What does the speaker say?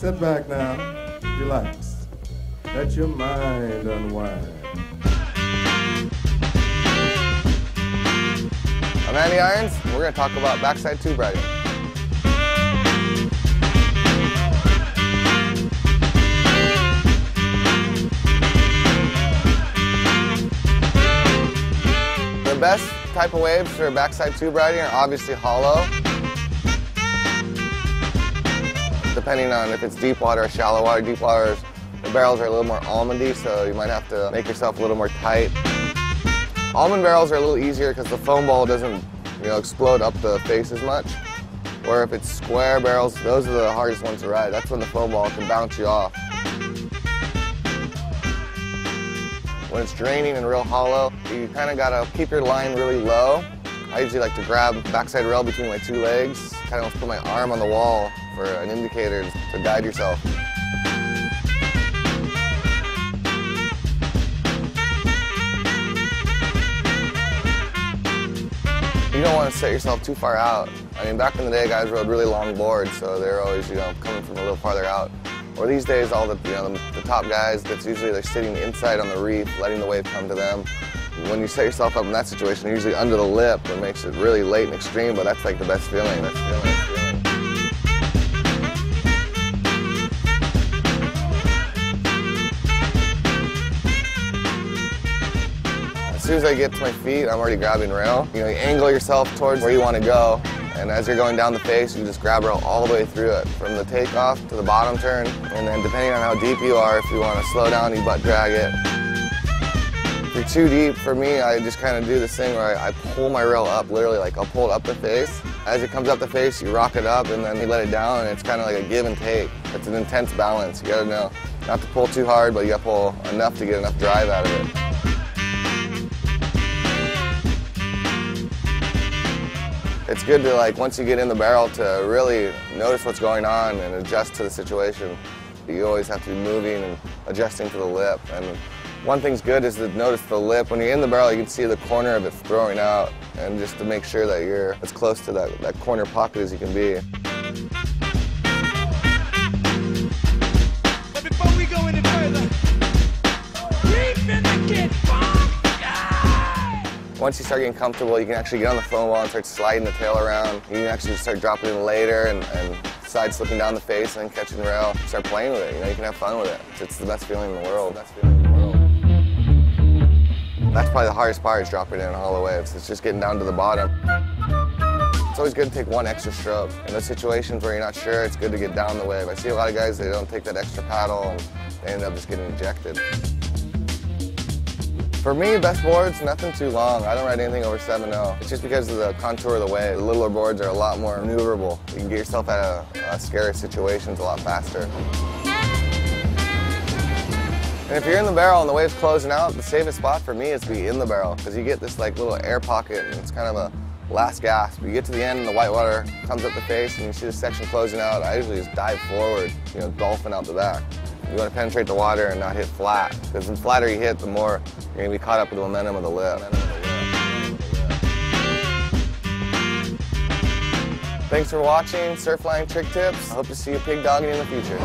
Sit back now, relax, let your mind unwind. I'm Andy Irons, and we're going to talk about backside tube riding. The best type of waves for backside tube riding are obviously hollow. Depending on if it's deep water or shallow water. Deep water, the barrels are a little more almondy, so you might have to make yourself a little more tight. Almond barrels are a little easier because the foam ball doesn't, explode up the face as much. Or if it's square barrels, those are the hardest ones to ride. That's when the foam ball can bounce you off. When it's draining and real hollow, you kind of gotta keep your line really low. I usually like to grab the backside rail between my two legs, kind of put my arm on the wall for an indicator to guide yourself. You don't want to set yourself too far out. I mean, back in the day, guys rode really long boards, so they're always, coming from a little farther out. Or these days, all the top guys, that's usually they're sitting inside on the reef, letting the wave come to them. When you set yourself up in that situation, you're usually under the lip. It makes it really late and extreme, but that's like the best feeling. As soon as I get to my feet, I'm already grabbing rail. You angle yourself towards where you want to go, and as you're going down the face, you just grab rail all the way through it, from the takeoff to the bottom turn, and then depending on how deep you are, if you want to slow down, you butt drag it. If you're too deep, for me, I just kind of do this thing where I pull my rail up, literally, like I'll pull it up the face. As it comes up the face, you rock it up, and then you let it down, and it's kind of like a give and take. It's an intense balance. You gotta know not to pull too hard, but you gotta pull enough to get enough drive out of it. It's good to, once you get in the barrel, to really notice what's going on and adjust to the situation. You always have to be moving and adjusting to the lip. And one thing's good is to notice the lip. When you're in the barrel, you can see the corner of it throwing out, and just to make sure that you're as close to that corner pocket as you can be. But before we go any further, we finna get bumped! Once you start getting comfortable, you can actually get on the foam wall and start sliding the tail around. You can actually start dropping in later and side slipping down the face and then catching rail. Start playing with it. You can have fun with it. It's the best feeling in the world. That's probably the hardest part, is dropping in hollow waves. It's just getting down to the bottom. It's always good to take one extra stroke. In those situations where you're not sure, it's good to get down the wave. I see a lot of guys, they don't take that extra paddle and they end up just getting ejected. For me, best boards, nothing too long. I don't ride anything over 7.0. It's just because of the contour of the wave. The littler boards are a lot more maneuverable. You can get yourself out of scary situations a lot faster. And if you're in the barrel and the wave's closing out, the safest spot for me is to be in the barrel, because you get this little air pocket, and it's kind of a last gasp. You get to the end and the white water comes up the face and you see the section closing out. I usually just dive forward, dolphin out the back. You want to penetrate the water and not hit flat, because the flatter you hit, the more you're going to be caught up with the momentum of the lip. Thanks for watching Surfline Trick Tips. I hope to see you pig dogging in the future.